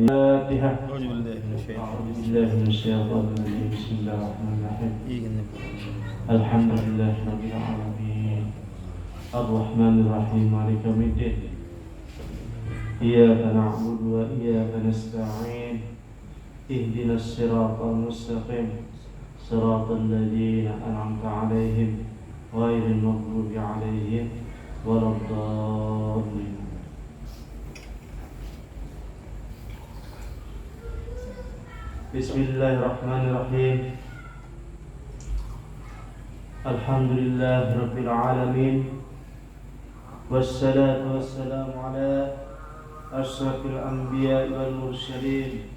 الفاتحة. أعوذ بالله من الشيطان الرجيم. بسم الله الرحمن الرحيم. الحمد لله رب العالمين الرحمن الرحيم مالك يوم الدين. إياك نعبد وإياك نستعين. اهدنا الصراط المستقيم صراط الذين أنعمت عليهم غير المغضوب عليهم ولا الضالين. Bismillahirrahmanirrahim. Alhamdulillahi rabbil alamin. Wassalatu wassalamu ala asyrafil anbiya'i wal mursalin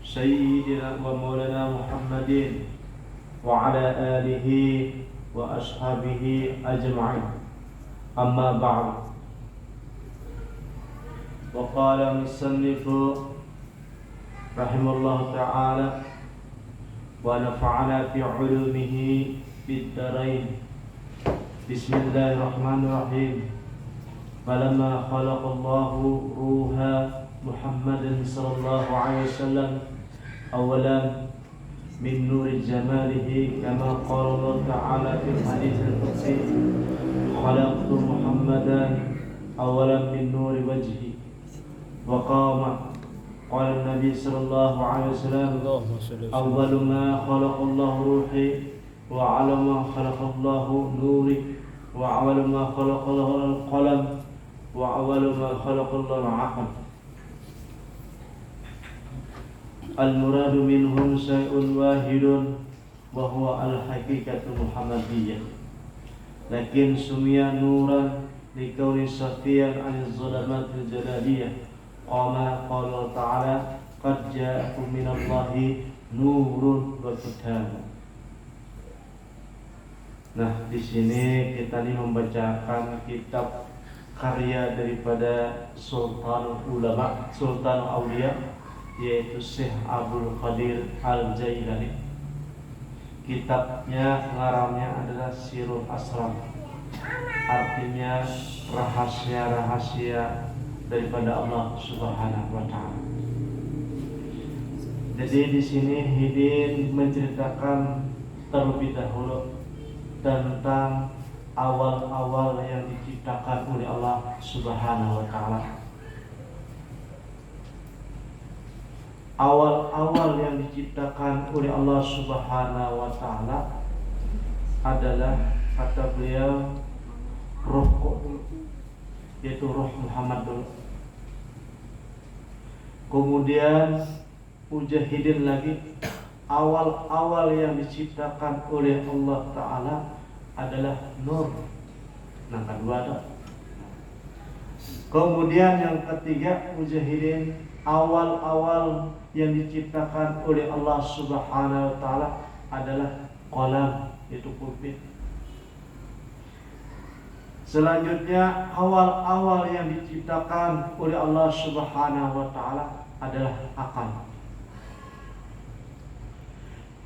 sayyidina wa maulana Muhammadin wa ala alihi wa ashabihi ajma'in. Amma ba'd. Wa qala musannifu rahimahullah ta'ala wa nafa'ana fi 'ulumihi fid dharain. Bismillahirrahmanirrahim. Falamma khalaqallahu ruha Muhammadin sallallahu alaihi wasallam awalan min nuri jamalihi kama qala Allah ta'ala fil haditsil qudsi khalaqtu Muhammadan awalan min nuri wajhi wa qama qala Nabi sallallahu alaihi wasallam awwalu ma khalaqallahu ruhi wa 'ala ma khalaqallahu nuri wa awwalu ma khalaqallahu al-qalam wa awwalu ma khalaqallahu al-'aql. Al-muradu minhum syai'un wahidun wa huwa al-haqiqatu Muhammadiyah. Lakin sumia nuran likawni safiyan 'anil zulamatil jalaliyah. Qala qala ta'ala qad ja'akum minallahi nurun wa kitabun. Nah, di sini kita ini membacakan kitab karya daripada Sultan Ulama, Sultan Aulia, yaitu Syekh Abdul Qadir Al-Jailani. Kitabnya ngarannya adalah Sirul Asrar. Artinya rahasia-rahasia daripada Allah Subhanahu wa taala. Jadi di sini Hidin menceritakan terlebih dahulu tentang awal-awal yang diciptakan oleh Allah Subhanahu wa taala. Awal-awal yang diciptakan oleh Allah Subhanahu wa taala adalah, kata beliau, roh dulu, yaitu roh Muhammad dulu. Kemudian Mujahidin lagi, awal-awal yang diciptakan oleh Allah Ta'ala adalah nur. Nah, kedua ada. Kemudian yang ketiga Mujahidin, awal-awal yang diciptakan oleh Allah Subhanahu wa Ta'ala adalah qalam, yaitu pulpen. Selanjutnya awal-awal yang diciptakan oleh Allah Subhanahu wa Ta'ala adalah akal.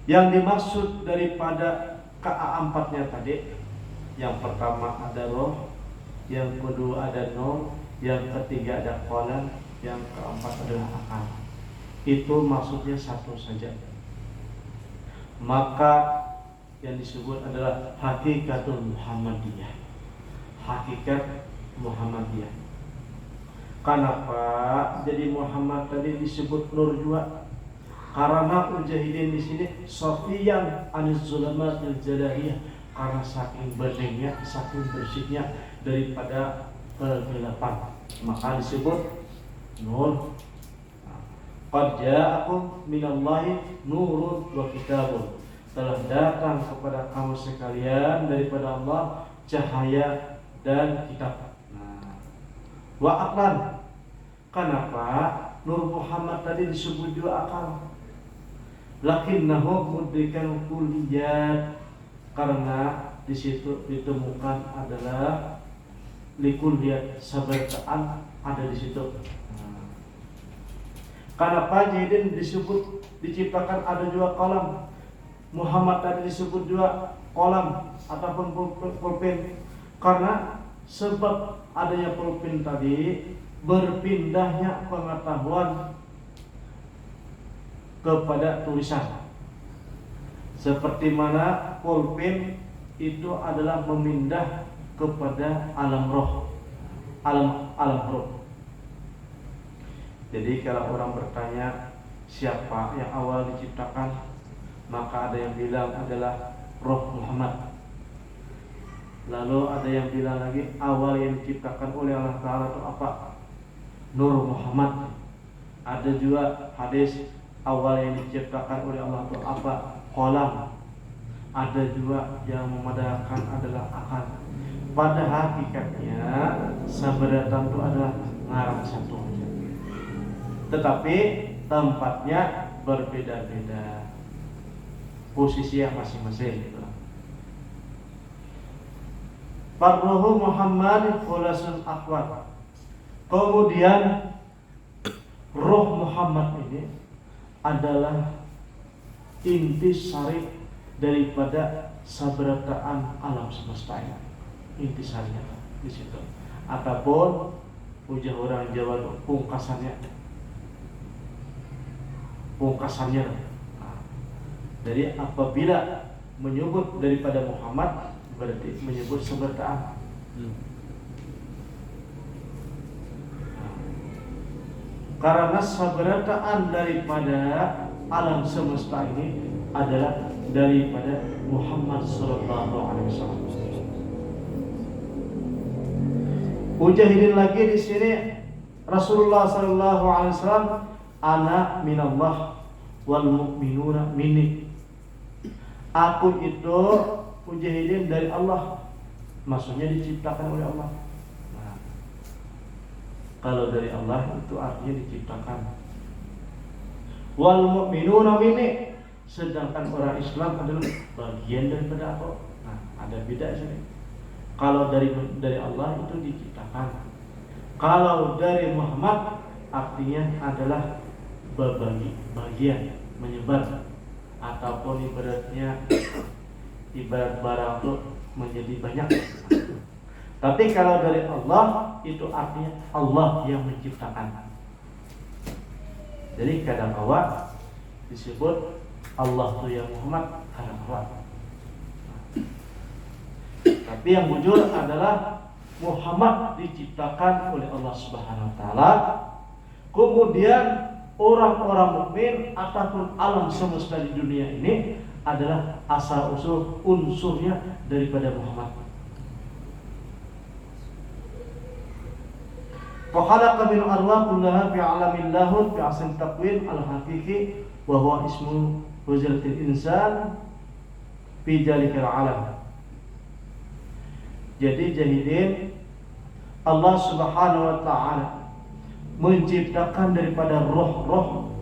Yang dimaksud daripada keempatnya tadi, yang pertama ada roh, yang kedua ada nur, yang ketiga ada qalam, yang keempat adalah akal. Itu maksudnya satu saja. Maka yang disebut adalah hakikatul Muhammadiyah. Hakikat Muhammadiyah. Kenapa jadi Muhammad tadi disebut nur juga? Karena Mujahidin di sini safiyan aniz zulamatil jalaliyah, karena saking beningnya, saking bersihnya daripada kegelapan, maka disebut nur. Qad ja'akum minallahi nurun wa kitabun. Telah datang kepada kamu sekalian daripada Allah cahaya dan kitab. Wa aqlan. Kenapa Nur Muhammad tadi disebut juga akal? Lakinnahu mudrikan kulliyat, karena di situ ditemukan adalah likulliyat, sabartaan ada di situ. Kenapa Jahidin disebut diciptakan ada juga qalam? Muhammad tadi disebut juga qalam ataupun pulpen, karena sebab adanya pulpen tadi berpindahnya pengetahuan kepada tulisan. Seperti mana pulpen itu adalah memindah kepada alam roh, alam roh. Jadi kalau orang bertanya siapa yang awal diciptakan, maka ada yang bilang adalah Roh Muhammad. Lalu ada yang bilang lagi awal yang diciptakan oleh Allah Ta'ala itu apa? Nur Muhammad. Ada juga hadis awal yang diciptakan oleh Allah itu apa? Qalam. Ada juga yang memadahkan adalah akal. Pada hakikatnya sabaratan itu adalah ngarang satu aja. Tetapi tempatnya berbeda-beda, posisi yang masing-masing gitu. Farruhu Muhammad khulasun akhwat. Kemudian Roh Muhammad ini adalah inti sari daripada sabarataan alam semesta ini. Inti sarinya di situ. Ataupun ujar orang Jawa pungkasannya. Nah, jadi apabila menyebut daripada Muhammad berarti menyebut sabarataan. Karena sabarataan daripada alam semesta ini adalah daripada Muhammad sallallahu alaihi wasallam. Ujahidin lagi di sini Rasulullah sallallahu alaihi wasallam, ana minallah wal mu'minuna minni. Aku itu mujahidin dari Allah, maksudnya diciptakan oleh Allah. Nah, kalau dari Allah itu artinya diciptakan. Wal mu'minuna minni, sedangkan orang Islam adalah bagian daripada aku. Nah, ada beda sini. Kalau dari Allah itu diciptakan. Kalau dari Muhammad artinya adalah berbagi, bagian, menyebar, ataupun ibarat barang itu menjadi banyak. Tapi kalau dari Allah itu artinya Allah yang menciptakan. Jadi kadang awak disebut Allah itu yang Muhammad, kadang awak. Tapi yang jujur adalah Muhammad diciptakan oleh Allah Subhanahu wa taala. Kemudian orang-orang mukmin ataupun alam semesta di dunia ini adalah asal usul unsurnya daripada Muhammad. Wa khalaqa min arwah kullaha fi 'alamil lahut fi asl taqwim al-haqiqi wa huwa ismu hujratil insan fi jalikal 'alam. Jadi jahidin, Allah Subhanahu wa taala menciptakan daripada roh-roh.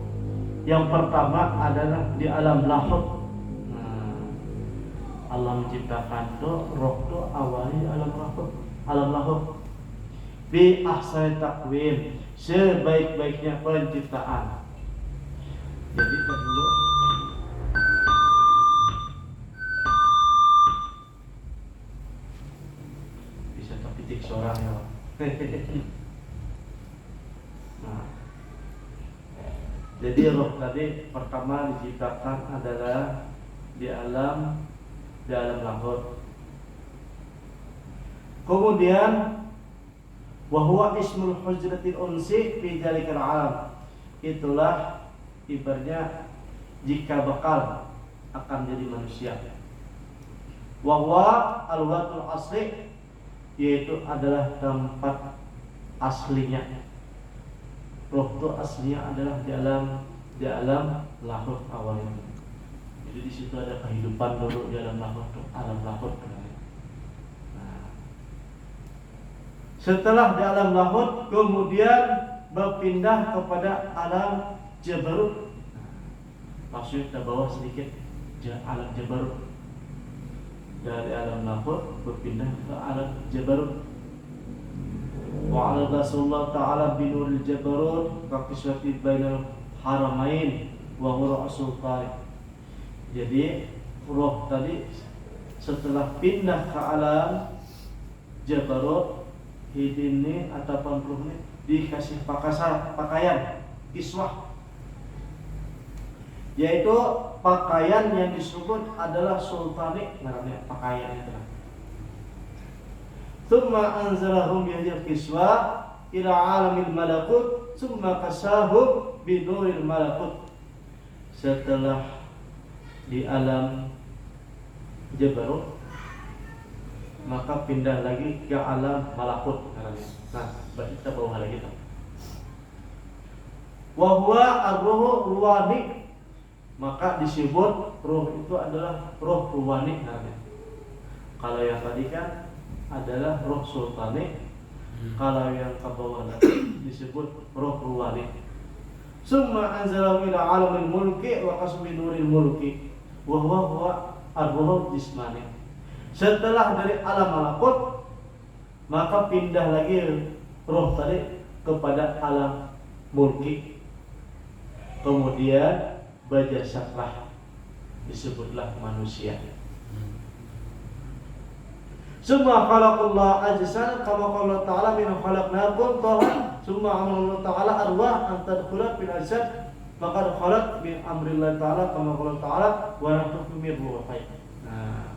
Yang pertama adalah di alam lahut. Allah menciptakan tuh roh tuh awalnya alam lahut. Bi ahsani taqwim, sebaik-baiknya penciptaan. Jadi dulu bisa terpitik seorang ya. Nah, jadi roh tadi pertama diciptakan adalah di alam lahut. Kemudian wahwa ismul hujratil unsi fi jalikal alam. Itulah ibaratnya jika bakal akan jadi manusia. Wahwa alwatul asli, yaitu adalah tempat aslinya. Roh itu aslinya adalah di alam lahut awalnya. Jadi di situ ada kehidupan dulu di alam lahut, alam lahut. Nah, setelah di alam lahut kemudian berpindah kepada alam jabarut. Maksudnya kita bawa sedikit alam jabarut. Dari alam lahut berpindah ke alam jabarut. Wa 'ala Rasulullah ta'ala binuril jabarut ka qiswati bainal haramain wa huwa rasul tariq. Jadi roh tadi setelah pindah ke alam jabarut, ini ataupun roh ini dikasih pakaian kiswah. yaitu pakaian yang disebut adalah sultanik, namanya pakaian itu. Tsumma anzalahum bihadil kiswa ila alamil malakut, tsumma kasahum binuril malakut. Setelah di alam Jabarut, maka pindah lagi ke alam malakut. Nah, kita bawa lagi tuh. Wa huwa ar-ruhu ruwani, maka disebut roh itu adalah roh ruwani namanya. Kalau yang tadi kan adalah roh sultanik, kalau yang ke bawah lagi disebut roh ruwani. Summa anzalahu ila alamil mulki wa qasmi nuril mulki wa huwa ar-ruh jismani. Setelah dari alam malakut, maka pindah lagi roh tadi kepada alam mulki. Kemudian berjasadlah, disebutlah manusia. Summa khalaqallahu ajsad kama qala ta'ala min khalaqnakum tahan summa amrullah ta'ala arwah an tadkhulat bil ajsad maka khalaq bi amrillah ta'ala kama qala ta'ala wa nafukhu min ruhi. Nah,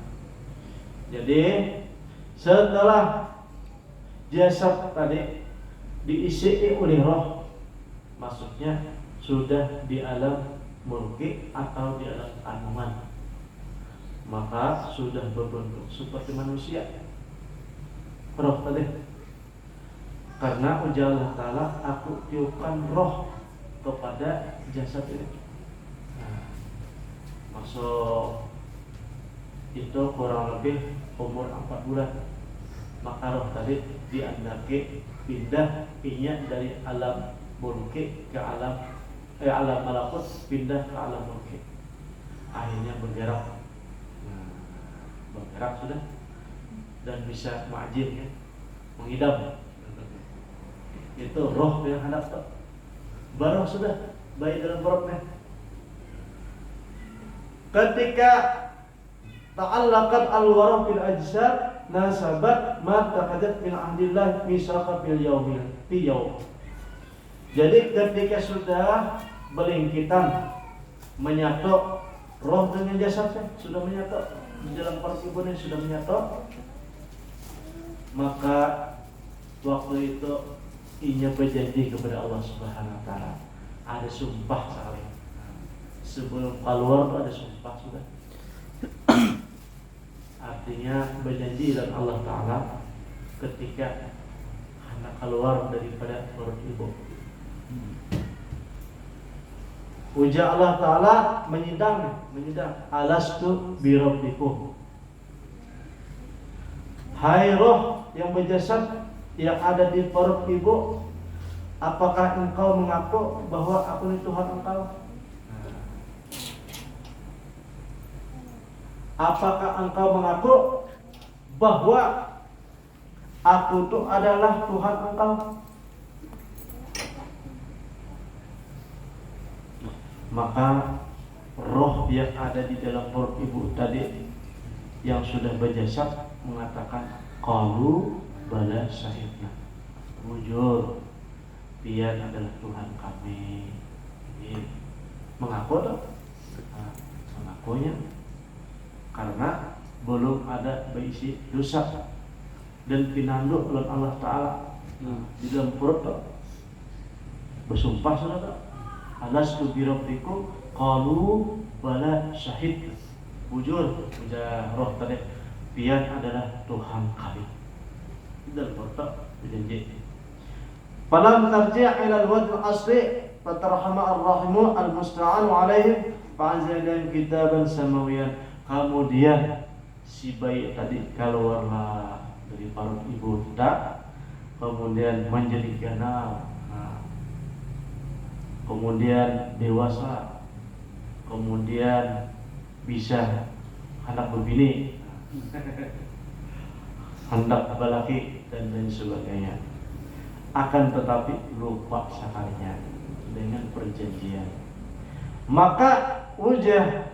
jadi setelah jasad tadi diisi oleh roh, maksudnya sudah di alam mulki atau di alam kandungan, maka sudah berbentuk seperti manusia roh tadi. Karena ujar Allah Ta'ala, aku tiupkan roh kepada jasad ini. Nah, maksud itu kurang lebih umur 4 bulan, maka roh tadi diandaki pindah dari alam mulki ke alam malakut, pindah ke alam mulki, akhirnya bergerak. Bergerak sudah dan bisa ma'jin ya, mengidam. Itu roh yang hendak baru sudah baik dalam perutnya. Ketika ta'allaqat al-warah fil ajsad nasabat ma taqadat min ahdillah misaqa fil yaumil fi yaum. Jadi ketika sudah berlingkitan menyatu roh dengan jasadnya, sudah menyatu di dalam perut ibu ini, sudah menyatu, maka waktu itu ia berjanji kepada Allah Subhanahu wa Ta'ala. Ada sumpah sekali. Sebelum keluar itu ada sumpah sudah. Artinya berjanji dan Allah Ta'ala ketika anak keluar daripada perut ibu. Ujar Allah Ta'ala menyidang alastu birabbikum. Hai roh yang berjasad yang ada di perut ibu, apakah engkau mengaku bahwa aku ini Tuhan engkau? Apakah engkau mengaku bahwa aku itu adalah Tuhan engkau? Maka roh yang ada di dalam perut ibu tadi yang sudah berjasad mengatakan, qalu bala syahidna, jujur Pian adalah Tuhan kami. Ini mengaku dong, mengakunya karena belum ada berisi dosa dan pinanduk oleh Allah Ta'ala di dalam perut dong. Bersumpah sudah dong, alastu birabbikum qalu bala syahid, jujur ujar roh tadi Pian adalah Tuhan kami. Dan bertak berjanji. Falam tarji' ila al-wad al-asli fatarhama ar-rahimu al-musta'anu alaihim fa'anzalna kitaban samawiyan. Kemudian si bayi tadi keluarlah dari perut ibu tak, kemudian menjadi ganas, kemudian dewasa, kemudian bisa hendak berbini, hendak balaki dan lain sebagainya. Akan tetapi lupa sekalinya dengan perjanjian. Maka ujar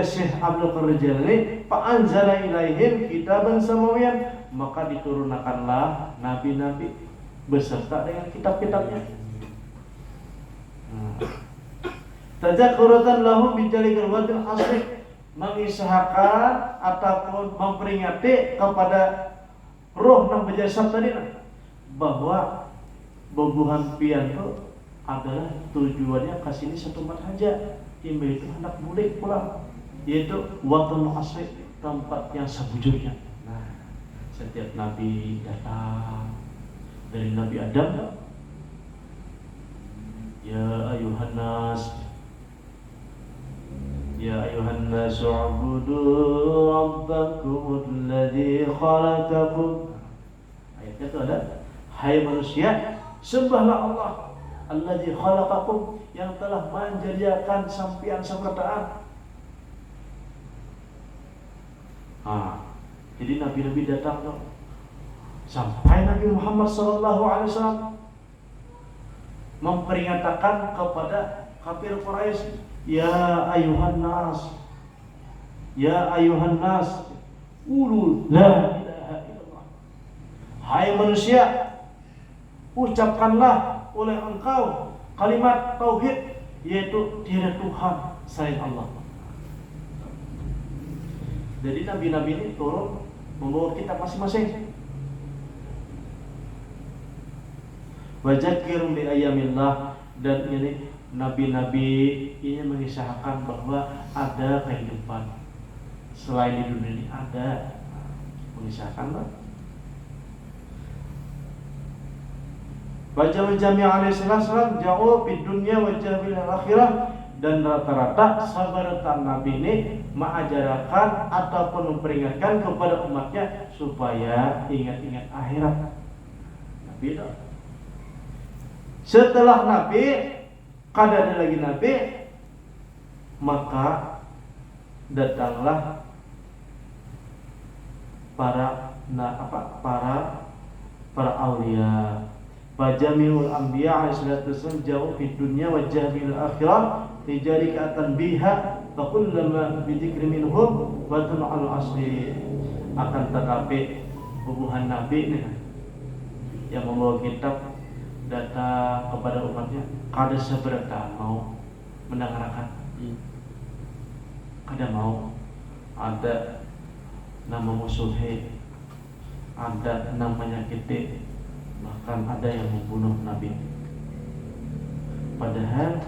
Syekh Abdul Qadir Jalali, fa'anzala ilaihim kitaban samawiyan, maka diturunkanlah nabi-nabi beserta dengan kitab-kitabnya. Tadzakuratan lahum bijalikal wadil asri, mengisahkan ataupun memperingati kepada roh nang berjasa tadi bahwa bobohan pian itu adalah tujuannya kasini satu tempat saja, itu hendak mudik pulang, yaitu watul asri, tempat yang sebujurnya. Nah, setiap nabi datang dari Nabi Adam, ya ayuhan nas, ya ayuhan nas u'budu rabbakum alladzi khalaqakum. Ayatnya itu ada, hai manusia, sembahlah Allah alladzi khalaqakum, yang telah menjadikan sampean sabrataan. Jadi nabi-nabi datang tuh, sampai Nabi Muhammad SAW memperingatkan kepada kafir Quraisy, ya ayuhan nas, ya ayuhan nas, ulu la ilaha illallah. Hai manusia, ucapkanlah oleh engkau kalimat tauhid, yaitu tiada Tuhan selain Allah. Jadi nabi-nabi ini turun membawa kitab masing-masing. Wadzakir bi ayyamillah, dan ini nabi-nabi ini mengisahkan bahwa ada kehidupan selain di dunia ini, ada, mengisahkan lah. Baca Jami' alaihi salam jauh di dunia wajah bil akhirah, dan rata-rata sabaratan nabi ini mengajarkan ataupun memperingatkan kepada umatnya supaya ingat-ingat akhirat. Nabi itu setelah nabi, kada ada lagi nabi, maka datanglah para aulia. Fajamiul anbiya alaihi wasallam jauh di dunia wa jahil akhirah lijarika tanbiha fa kullama bi dzikri minhum wa tun'al asli. Akan tetapi hubungan nabi nih yang membawa kitab datang kepada umatnya, kada seberata mau mendengarkan, kada mau. Ada nama musuhnya, ada namanya kita, bahkan ada yang membunuh Nabi. Padahal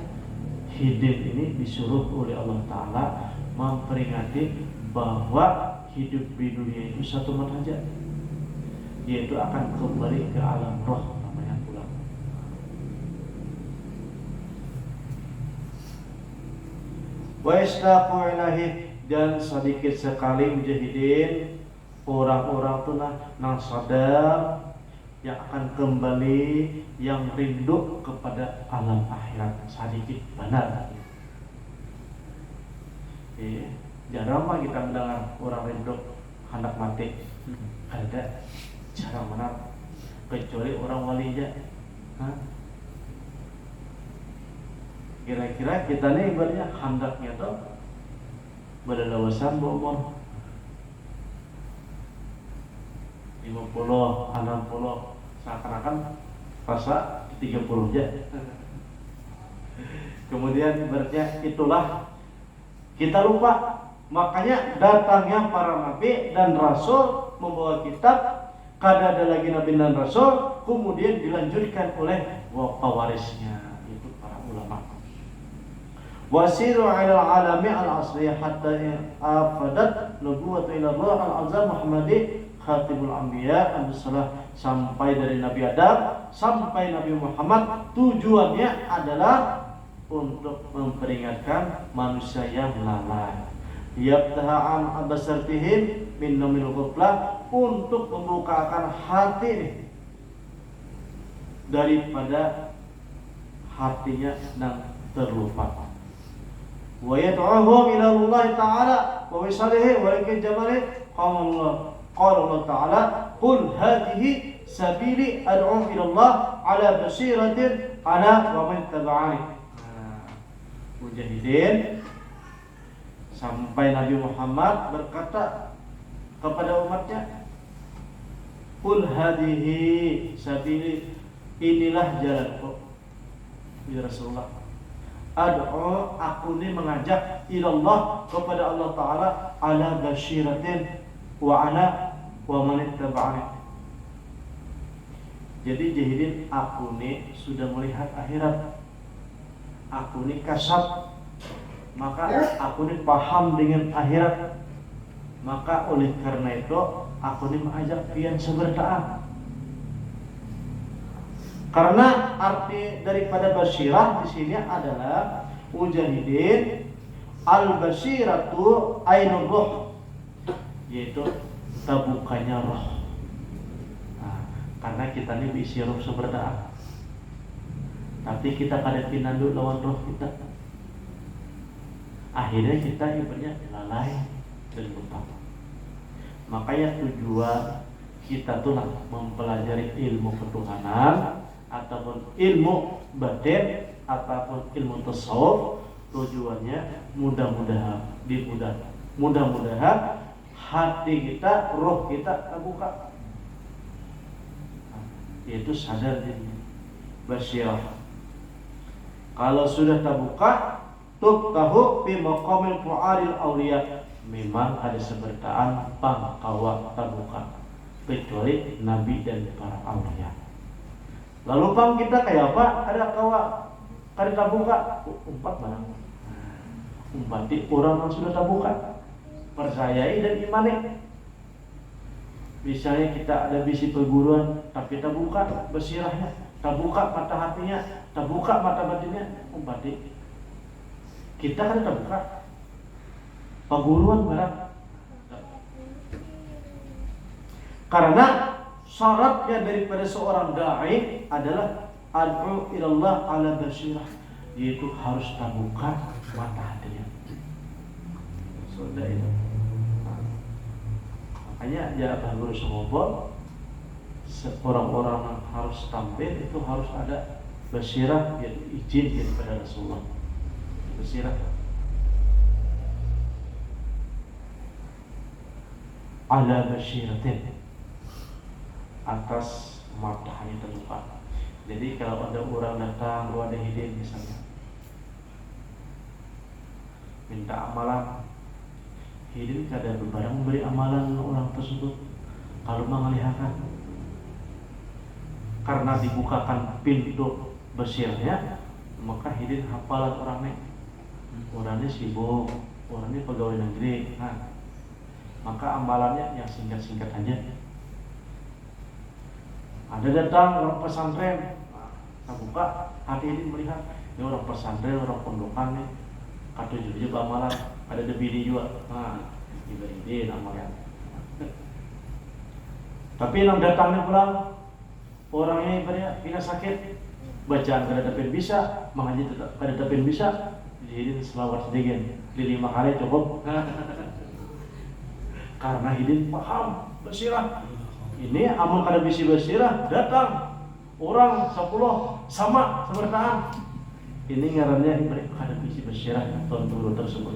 hidup ini disuruh oleh Allah Ta'ala memperingati bahwa hidup di dunia itu satu mata saja, yaitu akan kembali ke alam roh, namanya pulang. Wa istaqu ilahi, dan sedikit sekali mujahidin orang-orang itu nang sadar yang akan kembali, yang rindu kepada alam akhirat, sedikit benar. Jarang mah kita mendengar orang rindu hendak mati. Ada, jarang benar, kecuali orang walinya. Kira-kira kita nih ibaratnya hendaknya tuh berdawasan umur 50, 60, seakan-akan fasa 30 aja. Kemudian berarti itulah kita lupa. Makanya datangnya para nabi dan rasul membawa kitab, kada ada lagi nabi dan rasul, kemudian dilanjutkan oleh pewarisnya, itu para ulama. Wasiru 'ala al-'alami al-asli hatta afadat nubuwwatu ila Allah al-azam Muhammadi Khatibul Anbiya Abdussalah, sampai dari Nabi Adam sampai Nabi Muhammad, tujuannya adalah untuk memperingatkan manusia yang lalai. Yabtaha'an abasartihim min nomil ghuflah, untuk membukakan hati daripada hatinya yang terlupa. Wa yad'uhum ila Allah Ta'ala wa wisalihi wa lakin jamalihi qala Allah Ta'ala qul hadhihi sabili ad'u ila Allah ala basiratin ana wa man taba'ani. Mujahidin sampai Nabi Muhammad berkata kepada umatnya, qul hadhihi sabili, inilah jalanku ya Rasulullah, ad'u, aku ini mengajak ilallah, kepada Allah Ta'ala, ala basyiratin wa ana wa man ittaba'ani. Jadi jahilin, aku ini sudah melihat akhirat, aku ini kasab, maka aku ini paham dengan akhirat. Maka oleh karena itu aku ini mengajak pian seberdaan. Karena arti daripada basyirah di sini adalah mujahidin, al-basyiratu ainur ruh, yaitu tabukanya roh. Nah, karena kita ini diisi roh seberdaan, tapi kita kada pinandu lawan roh kita. Akhirnya kita ibaratnya lalai dan lupa. Makanya tujuan kita tuh mempelajari ilmu ketuhanan ataupun ilmu batin ataupun ilmu tasawuf, tujuannya mudah-mudahan hati kita, roh kita terbuka, yaitu sadar diri, basyirah. Kalau sudah terbuka, tuftahu fi maqamil fu'alil awliya, memang ada seberdaan pangkawa terbuka kecuali nabi dan para awliya. Lalu pang kita kayak apa? Ada kawa, kada terbuka, umpat mana? Umpati orang yang sudah terbuka, percayai dan imani. Misalnya kita ada bisi perguruan, tapi terbuka basirahnya, terbuka mata hatinya, terbuka mata batinnya, umpati kita kan terbuka perguruan barang. Karena syaratnya daripada seorang da'i adalah ad'u ilallah ala basyirah, yaitu harus terbuka mata hatinya. Sudah itu. Makanya ya Pak Guru Sengobol, orang-orang yang harus tampil itu harus ada basyirah, yaitu izin daripada Rasulullah. Basyirah ala basyiratin, atas matanya terbuka. Jadi kalau ada orang datang, ada hidin misalnya, minta amalan, hidin kada berbarang memberi amalan orang tersebut. Kalau mengelihakan, karena dibukakan pintu basirnya, maka hidin hafalan orangnya. Orangnya sibuk, orangnya pegawai negeri, maka amalannya yang singkat-singkat aja. Ada datang orang pesantren, buka hati ini melihat ini orang pesantren, orang pondokan nih, kata jujur amalan, ada debini juga, diberi amalan. Tapi yang datangnya pulang, orangnya ibaratnya kena sakit, bacaan kada dapat bisa, mengaji kada dapat bisa, jadi selawat sedikit, di 5 kali cukup. Karena hidin paham, basirah. Ini amun kada bisi basirah, datang orang 10 sama sebertaan. Ini ngarannya ibarat kada bisi basirah tuan guru tersebut.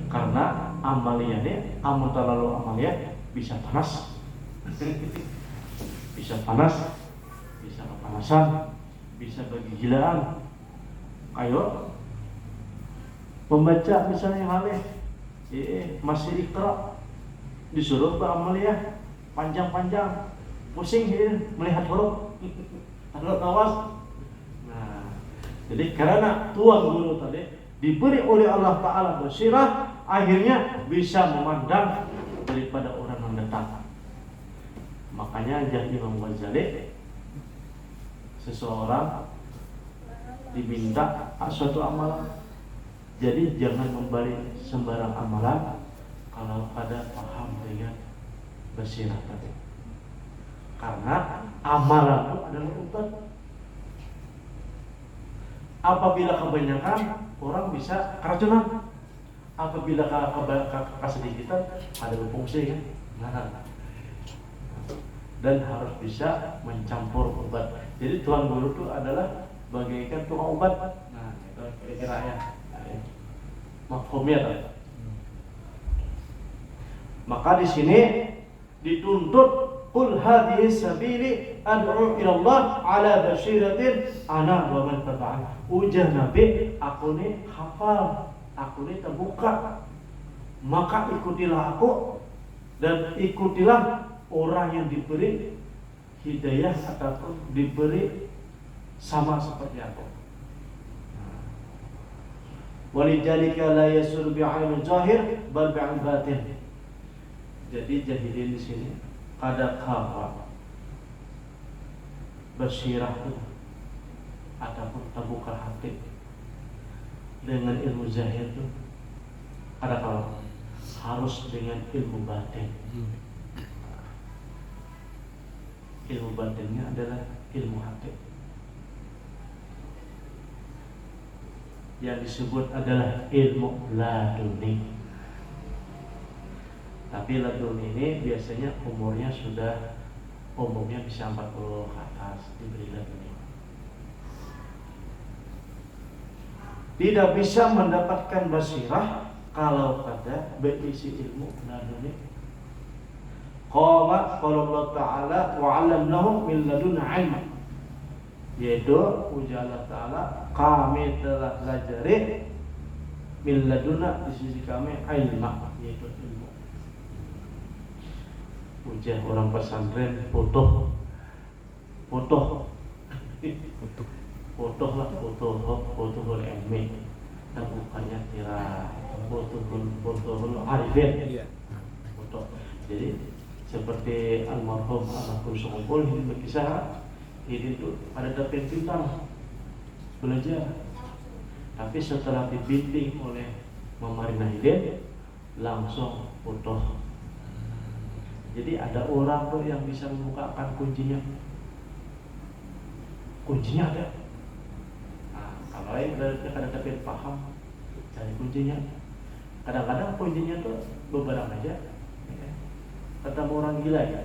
Karena amaliyahnya, amun terlalu amaliyah bisa panas. Bisa panas, bisa kepanasan, bisa kegilaan. Ayo membaca misalnya halih, masih ikra, disuruh beramaliyah panjang-panjang, pusing melihat huruf, huruf awas. Nah, jadi karena tuan guru tadi diberi oleh Allah Ta'ala basirah, akhirnya bisa memandang daripada orang yang datang. Makanya ajar Imam Ghazali, seseorang diminta suatu amalan, jadi jangan memberi sembarang amalan kalau ada paham dengan basirah tadi. Karena amalan itu adalah obat. Apabila kebanyakan, orang bisa keracunan. Apabila kesedikitan, ada fungsi kan. Dan harus bisa mencampur obat. Jadi tuan guru itu adalah bagaikan tukang obat. Nah, itu kira-kira ya. Mafhumnya. Maka di sini dituntut qul hadhihi sabili ad'u ila Allah ala basyiratin ana wa man taba'an. Ujar Nabi, aku ni hafal, aku ni terbuka, maka ikutilah aku dan ikutilah orang yang diberi hidayah ataupun diberi sama seperti aku. Walidzalika la yasul bi'ainil zahir bal bi'al batin. Jadi jahilin di sini kada khafa basirah itu ataupun terbuka hati dengan ilmu zahir itu kada khafa, harus dengan ilmu batin. Ilmu batinnya adalah ilmu hati yang disebut adalah ilmu laduni. Tapi laduni ini biasanya umurnya bisa 40 ke atas diberi laduni. Tidak bisa mendapatkan basirah kalau pada berisi ilmu laduni. Qala Allah Ta'ala wa 'allamnahum min ladun 'ilma. Yaitu ujar Allah Ta'ala, kami telah pelajari min laduna di sisi kami ilma, yaitu ilmu. Ujar orang pesantren foto oleh ilmi, dan bukannya kira foto arifin. Foto. Jadi seperti almarhum Songkol ini berkisah, ini tuh pada dapat pintar belajar, tapi setelah dibimbing oleh Mamarina Hidin langsung foto. Jadi ada orang tuh yang bisa membukakan kuncinya ada. Nah, kalau yang kadang-kadang paham cari kuncinya, kadang-kadang kuncinya tuh beberapa aja. Ketemu orang gila ya,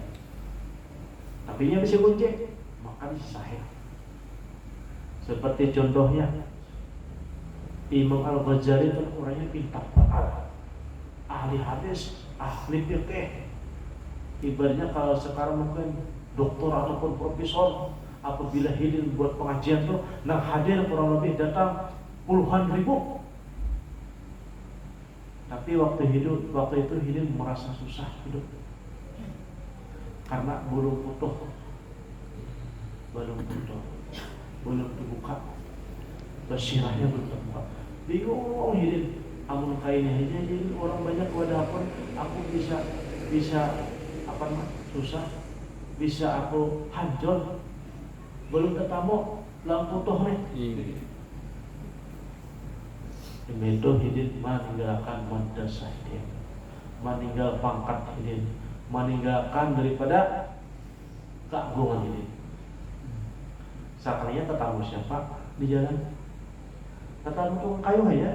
tapi nya bisa kunci, maka bisa sahih. Seperti contohnya Imam Al-Ghazali itu orangnya pintar banget, ahli hadis, ahli fikih. Ibaratnya kalau sekarang mungkin doktor ataupun profesor, apabila Hidin buat pengajian tuh, nah hadir kurang lebih datang puluhan ribu. Tapi waktu itu Hidin merasa susah hidup karena belum terbuka, basirahnya belum terbuka. Bingung Hidin, amun kainnya aja jadi orang banyak walaupun aku bisa susah, bisa aku hancur, belum ketemu lampu toh nih. Demi itu Hidin meninggalkan madrasah Hidin, meninggal pangkat Hidin, meninggalkan daripada keagungan ini. Sekalinya ketemu siapa di jalan, ketemu tukang kayu aja.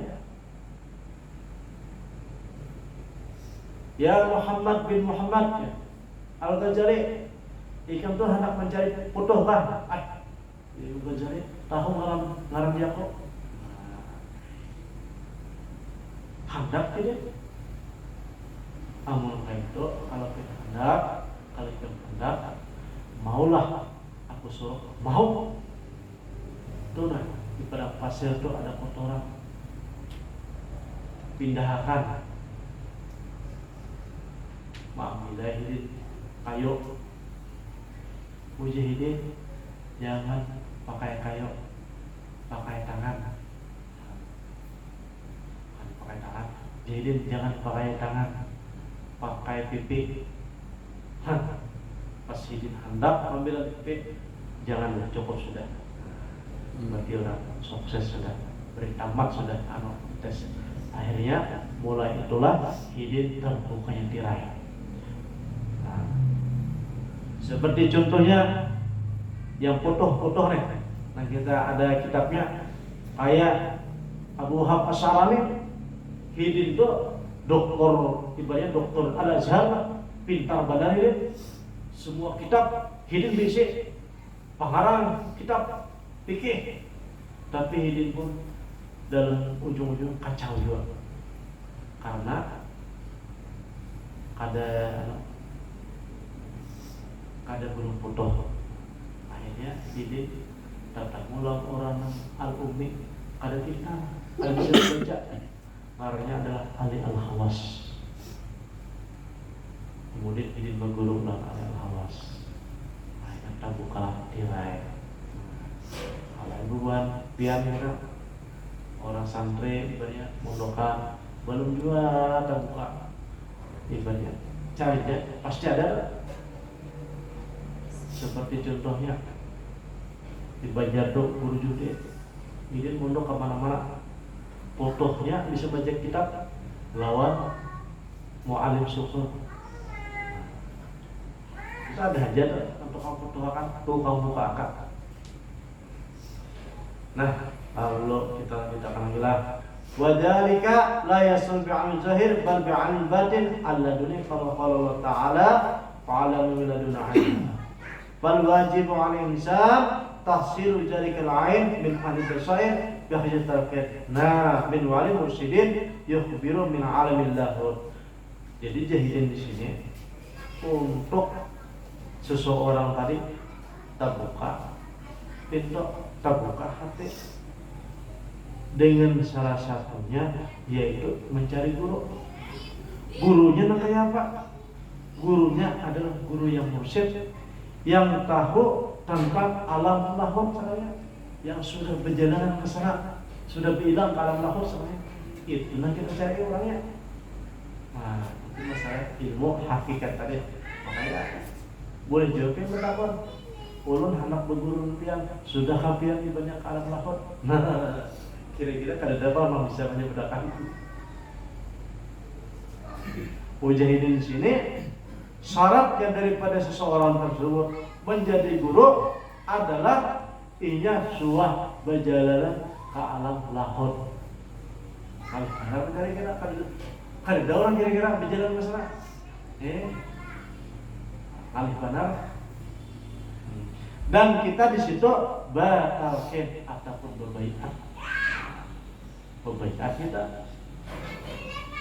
Ya Muhammad bin Muhammad Al-Ghazali, ikan tuh hendak mencari putuh kan? Al-Ghazali tahu ngaram dia kok. Hendak tidak? Amun itu kalau kita hendak, maulah aku suruh mau. Tuh nah, di padang pasir tuh ada kotoran, pindahkan. Ma'amilah ini kayu, mujahidin jangan pakai kayu, pakai tangan. Pakai tangan. Jahidin jangan pakai tangan, pakai pipi. Pas Hidin hendak ambil pipi, janganlah, cukup sudah. Berarti orang sukses sudah, beri tamat sudah tes. Akhirnya mulai itulah Hidin terbukanya tirai. Seperti contohnya yang foto-foto nih. Nah, kita ada kitabnya kayak Abu Wahab As-Salami. Hidin itu doktor, ibaratnya doktor Al-Azhar, pintar badan ini. Semua kitab Hidin berisi, pengarang kitab fikih. Tapi Hidin pun dalam ujung-ujung kacau juga, karena ada kada burung putoh. Akhirnya jadi datang ulang orang al-ummi kada kita kada bisa baca. Marahnya adalah Ali al-Hawas. Kemudian ini berguru ulang Ali al-Hawas. Akhirnya tabukalah tirai. Kalau ibuan pian orang santri ibaratnya mondokan belum juga terbuka ibaratnya cari dia pasti ada seperti contohnya di Banjardo guru judi ini mondok kemana-mana fotonya bisa baca kitab lawan mu'alim syukur bisa ada aja untuk kamu fotokan tuh kamu buka akad. Nah kalau kita akan bilang wadzalika la yasul bi'al zahir bal bi'al batin alladuni qala Allah ta'ala fa'alamu min laduna 'ilma fal wajibu 'alal insan tahsilu jalikal 'ain min ahli basair bi hajat tarqid nah min wali mursyidin yukhbiru min 'alamil lahud. Jadi jahilin di sini untuk seseorang tadi terbuka pintu terbuka hati dengan salah satunya yaitu mencari guru. Gurunya kayak apa? Gurunya adalah guru yang mursyid yang tahu tentang alam lahir saya, yang sudah berjalan ke sana, sudah bilang ke alam lahir saya. Itulah kita cari orangnya. Nah, itu masalah ilmu hakikat tadi. Makanya boleh jawabnya bertakon. Ulun anak berguru pian sudah kapian di banyak alam lahir. Nah, kira-kira kada dapat orang bisa menyebutkan itu. Mujahidin di sini syarat yang daripada seseorang tersebut menjadi guru adalah ia suah berjalan ke alam lahir. Kalau kira-kira kada ada orang kira-kira berjalan ke sana. Alif benar. Dan kita di situ batalkan ataupun berbaiat. Pembaiat kita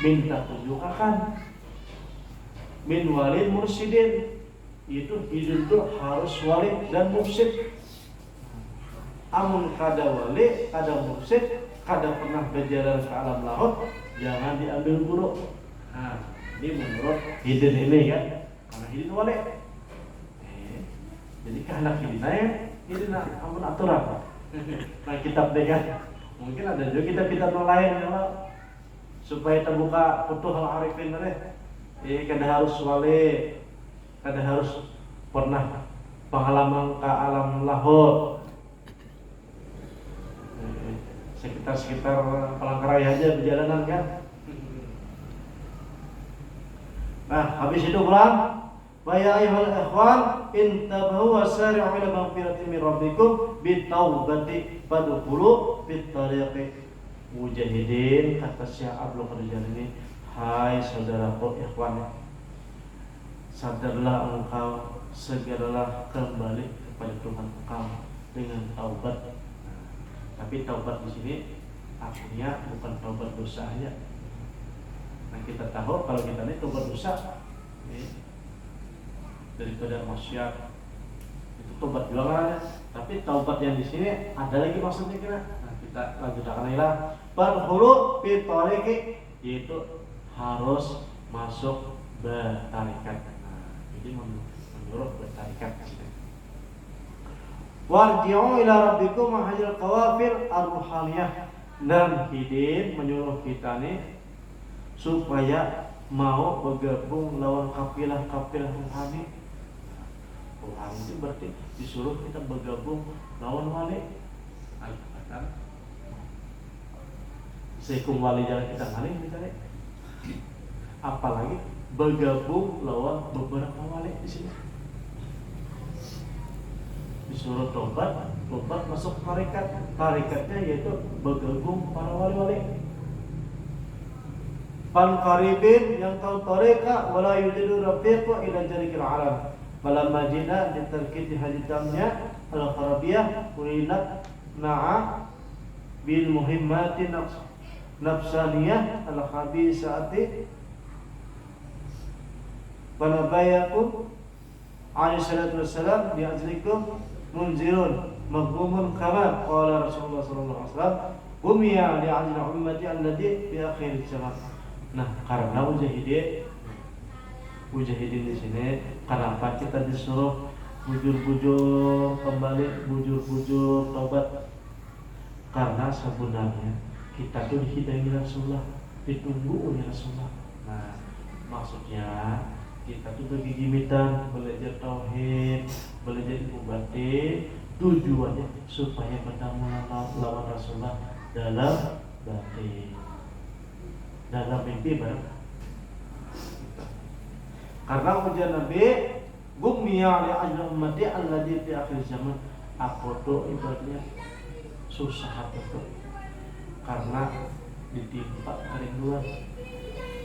minta tunjukkan min walid mursyidin itu hidup harus walid dan mursyid. Amun kada wali kada mursyid kada pernah berjalan ke alam laut jangan diambil guru. Nah ini menurut hidin ini kan karena hidin wali jadi anak hidin amun aturan nah kitab dengan mungkin ada juga kita lain ya supaya terbuka futuhul arifin kada harus wali kada harus pernah pengalaman ke alam lahir sekitar Palangkaraya aja perjalanan kan. Nah habis itu pulang wa ya ayyuhal ikhwan intabahu wasari'u ila maghfiratin min rabbikum bitaubati fadkhulu fit tariqi mujahidin. Kata Syekh Abdul Qadir ini, hai saudaraku ikhwan, sadarlah engkau segeralah kembali kepada Tuhan engkau dengan taubat. Tapi taubat di sini artinya bukan taubat dosa aja. Nah kita tahu kalau kita ini taubat dosa daripada maksiat itu taubat jualan, tapi taubat yang di sini ada lagi maksudnya kira. Nah kita lanjutkan lagi lah. Berhulu fi tariqi yaitu harus masuk bertarikat. Nah jadi menurut bertarikat di sini. Warji'u ila rabbikum mahajal qawafir ar-ruhaniyah. Dan hidin menyuruh kita nih supaya mau bergabung lawan kafilah-kafilah rohani. Rohani itu berarti disuruh kita bergabung lawan wali. Kan? Sekum wali jalan kita wali misalnya. Apalagi bergabung lawan beberapa wali di sini. Disuruh tobat masuk tarikatnya yaitu bergabung para wali-wali. Fan qaribin yang tahu tarika wala yujidu rafiqa ila jarikil alam. Falamma jina ditarkiti hadithamnya al-kharabiyah ulinat na'a bil muhimmati nafsaniyah al-khabisati fanabayakum alaihi salatu wassalam bi ajlikum munzirun maghmumun kama qala Rasulullah sallallahu alaihi wasallam bumiya li ajli ummati alladhi fi akhir zaman. Nah, karena mujahidin di sini kenapa kita disuruh bujur-bujur kembali, bujur-bujur tobat? Karena sebenarnya kita tuh dihidayi Rasulullah, ditunggu oleh Rasulullah. Nah, maksudnya kita tuh bergigimitan belajar tauhid, belajar ilmu batin, tujuannya supaya bertemu lawan Rasulullah dalam batin, dalam mimpi bareng. Karena ujian Nabi gummiya li ajli ummati alladhi fi akhir zaman. Aku tuh ibaratnya susah betul karena ditimpa kerinduan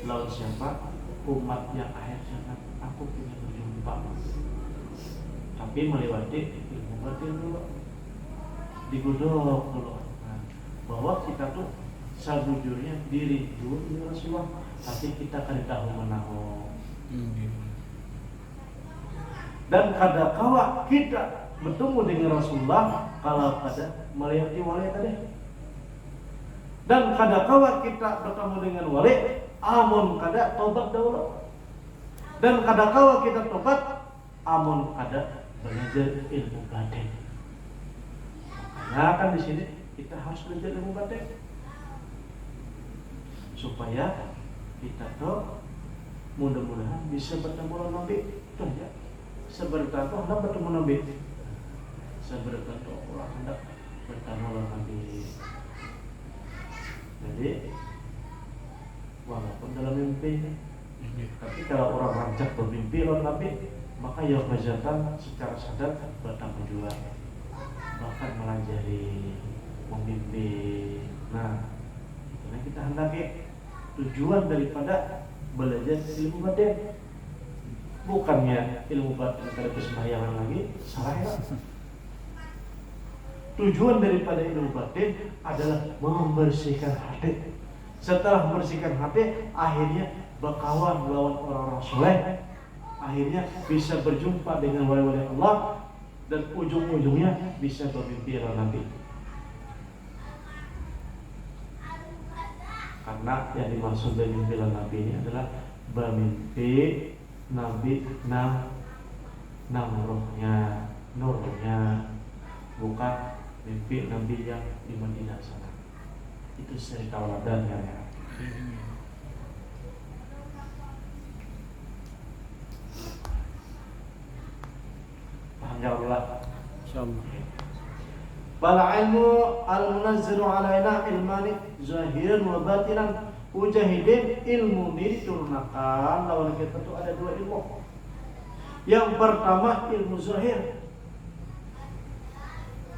lawan siapa? Umat yang akhir zaman. Aku ingin berjumpa, tapi melewati ilmu batin dulu, digudok dulu. Nah, bahwa kita tuh sabujurnya dirindu oleh Rasulullah, tapi kita kan tahu menahu. Dan kadangkala kita bertemu dengan Rasulullah kalau pada melewati wali tadi. Dan kadangkala kita bertemu dengan wali amun kada tobat dahulu. Dan kadangkala kita tobat amun kada belajar ilmu batin. Makanya kan di sini kita harus belajar ilmu batin supaya kita tuh mudah-mudahan bisa bertemu dengan Nabi. Itu aja. Sebentar tuh hendak bertemu Nabi. Sebentar tuh orang hendak bertemu dengan Nabi. Jadi walaupun dalam mimpi, tapi kalau orang rancak bermimpi lawan Nabi, maka ya wajatan secara sadar bertemu juga, bahkan melajari, memimpi. Nah, itulah kita hendaki tujuan daripada belajar ilmu batin. Bukannya ilmu batin kada kesembahyang lagi, salah ya. Tujuan daripada ilmu batin adalah membersihkan hati. Setelah membersihkan hati, akhirnya berkawan melawan orang-orang soleh, akhirnya bisa berjumpa dengan wali-wali Allah, dan ujung-ujungnya bisa bermimpi dengan Nabi. Karena yang dimaksud dari mimpi Nabi ini adalah bermimpi Nabi nang rohnya, nurnya, bukan mimpi Nabi yang di Madinah sana. Itu cerita tauladan ya. Paham ya Allah? Insyaallah. Bal ilmu al-munazzilu alaina ilmani zahiran wa batinan. Mujahidin ilmu ini diturunkan lawan kita itu ada dua ilmu. Yang pertama ilmu zahir,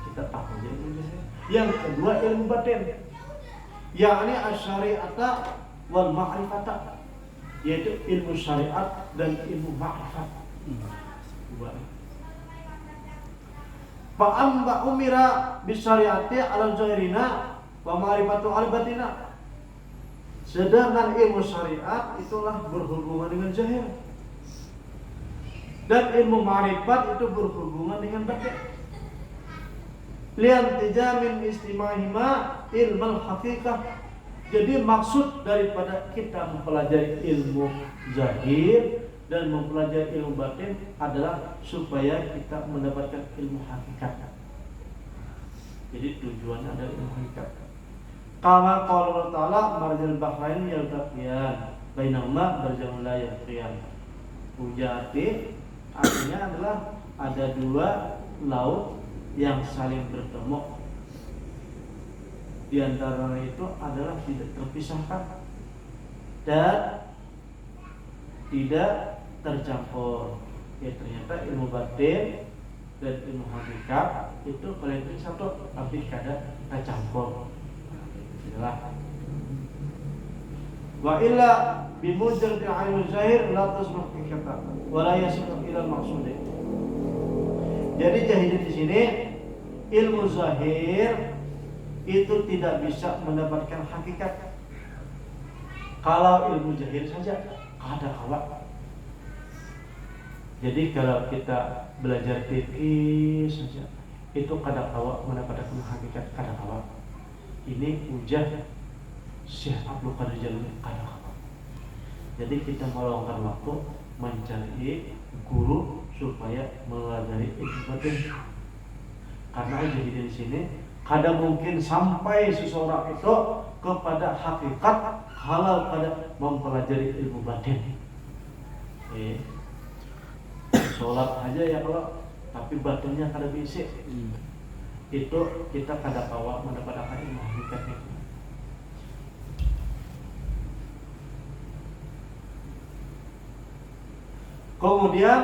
kita tahu ilmu zahir. Yang kedua ilmu batin, yakni asy-syari'ata wal ma'rifata, yaitu ilmu syariat dan ilmu ma'rifat. Dua. Fa amba umira bisyariati ala zahirina wa ma'rifatu al batina. Sedangkan ilmu syariat itulah berhubungan dengan zahir, dan ilmu ma'rifat itu berhubungan dengan batin. Lian tijamin istimahima ilmu haqiqah. Jadi maksud daripada kita mempelajari ilmu zahir dan mempelajari ilmu batin adalah supaya kita mendapatkan ilmu hakikat. Jadi tujuannya adalah ilmu hakikat. Kama qala Allah Ta'ala marjal bahrain yaltaqiyan bainahuma barzakhun la yabghiyan. Ujati artinya adalah ada dua laut yang saling bertemu. Di antara itu adalah tidak terpisahkan dan tidak tercampur. Ya, ternyata ilmu batin dan ilmu hakikat itu kalian itu satu, tapi kadang tercampur. Inilah. Wa illa bimujarrad al-ilm zahir la tasbah hakikatan wa la yasilu ila al-maqsud. Jadi jahilin di sini ilmu zahir itu tidak bisa mendapatkan hakikat. Kalau ilmu zahir saja ada kalah. Jadi kalau kita belajar fikih saja itu kadang-kala mendapatkan hakikat kadang-kala. Ini ujah Syekh Abdul Qadir Jalil kadang-kala. Jadi kita meluangkan waktu mencari guru supaya mempelajari ilmu batin. Karena jadi di sini kadang mungkin sampai seseorang itu kepada hakikat halal pada mempelajari ilmu batin. Sholat aja ya kalau tapi batinnya kada bisa. Itu kita kada bawa mendapatkan ilmu hakikatnya. Kemudian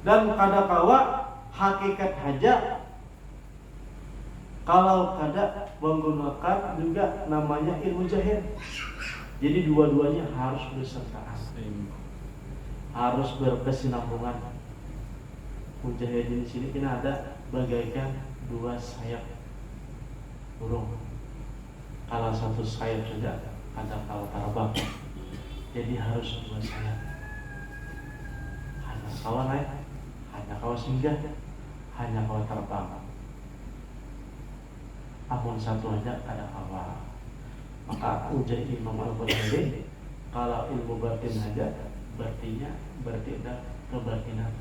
dan kada bawa hakikat haja kalau kada menggunakan juga namanya ilmu jahil. Jadi dua-duanya harus bersertaan, harus berkesinambungan. Mujahidin di sini kita ada bagaikan dua sayap burung. Kalau satu sayap sudah ada kalau terbang, jadi harus dua sayap. Hanya kawan naik, hanya kawan singgah, hanya kawan terbang. Amun satu aja ada kawan. Maka ujar Imam Al-Ghazali kalau ilmu batin aja berarti ada kebatinan.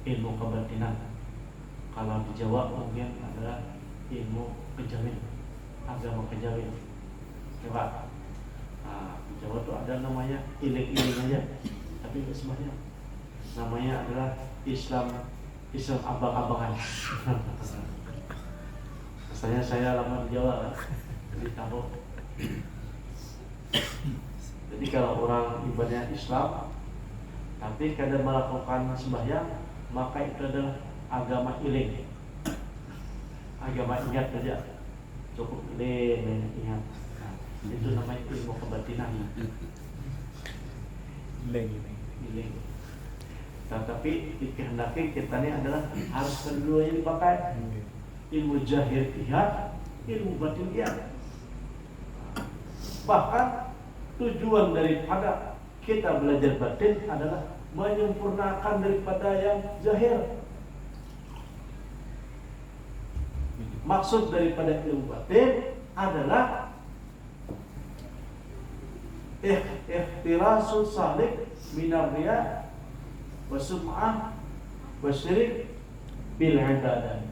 Ilmu kebatinan kalau di Jawa mungkin adalah ilmu kejawen, agama kejawen. Coba di Jawa tuh ada namanya iling-iling aja, tapi itu sebenarnya namanya adalah Islam abang-abangan. Misalnya saya lama di Jawa jadi tahu. Jadi kalau orang ibadahnya Islam tapi kadang melakukan sembahyang, maka itu adalah agama iling, agama ingat saja, cukup iling ingat. Nah, itu namanya ilmu kebatinan. Iling. Tetapi dikehendaki kita ini adalah harus keduanya dipakai. Ilmu jahil iya, ilmu batin iya. Bahkan tujuan daripada kita belajar batin adalah menyempurnakan daripada yang zahir. Maksud daripada ilmu batin adalah ihtirasul salik minar riya wa sum'ah wa syirik bil ibadah.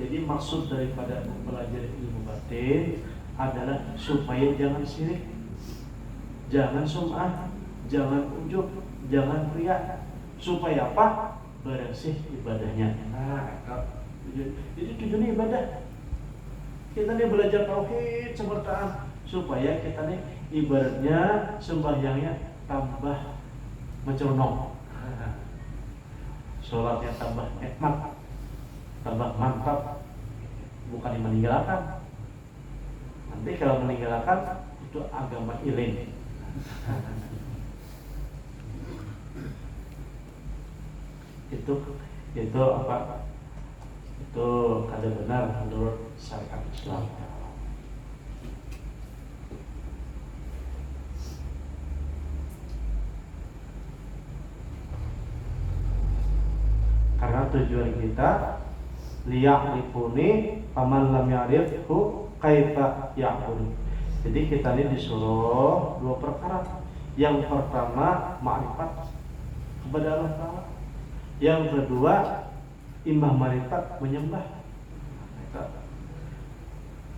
Jadi maksud daripada mempelajari ilmu batin adalah supaya jangan syirik, jangan sum'ah, jangan ujub, jangan riya, supaya apa? Bersih ibadahnya. Nah, jadi tujuannya ibadah. Kita nih belajar tauhid semertaan supaya kita nih ibaratnya sembahyangnya tambah mencelonong, sholatnya tambah nikmat, tambah mantap, bukan meninggalkan. Nanti kalau meninggalkan itu agama iling. itu apa? Itu kada benar menurut syariat Islam. Karena tujuan kita liya'rifuni faman lam ya'rifhu kaifa ya'bud. Jadi kita ini disuruh dua perkara. Yang pertama ma'rifat kepada Allah Ta'ala. Yang kedua imbah ma'rifat menyembah.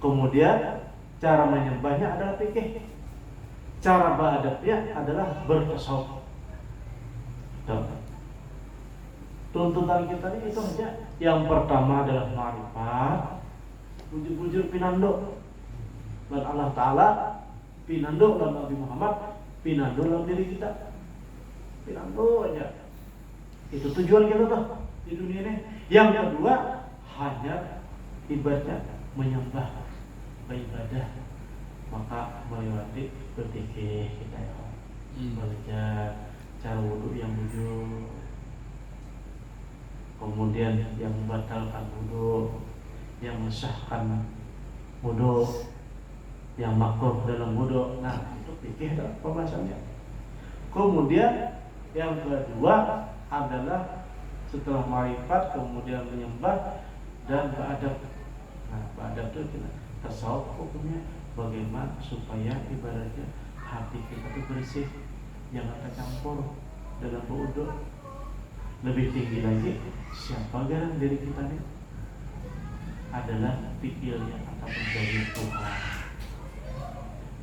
Kemudian cara menyembahnya adalah fikih. Cara beradatnya adalah bertasawuf. Tuntutan kita ini itu saja. Yang pertama adalah ma'rifat, bujur-bujur pinando dan Allah Ta'ala, pinando dan Nabi Muhammad, pinando dalam diri kita. Pinando aja. Itu tujuan kita tuh di dunia ini. Yang kedua hanya ibadah, menyembah, beribadah. Maka melewati berpikir kita ya, belajar cara wudhu yang bujur, kemudian yang membatalkan wudhu, yang mensahkan wudhu, yang makruh dalam wudhu. Nah itu fikih pembahasannya. Kemudian yang kedua adalah setelah marifat kemudian menyembah dan beradab. Nah, beradab itu kita tasawuf hukumnya bagaimana supaya ibaratnya hati kita itu bersih, jangan tercampur dalam berwudu. Lebih tinggi lagi, siapa garang diri kita ini adalah pikirnya atau menjadi Tuhan.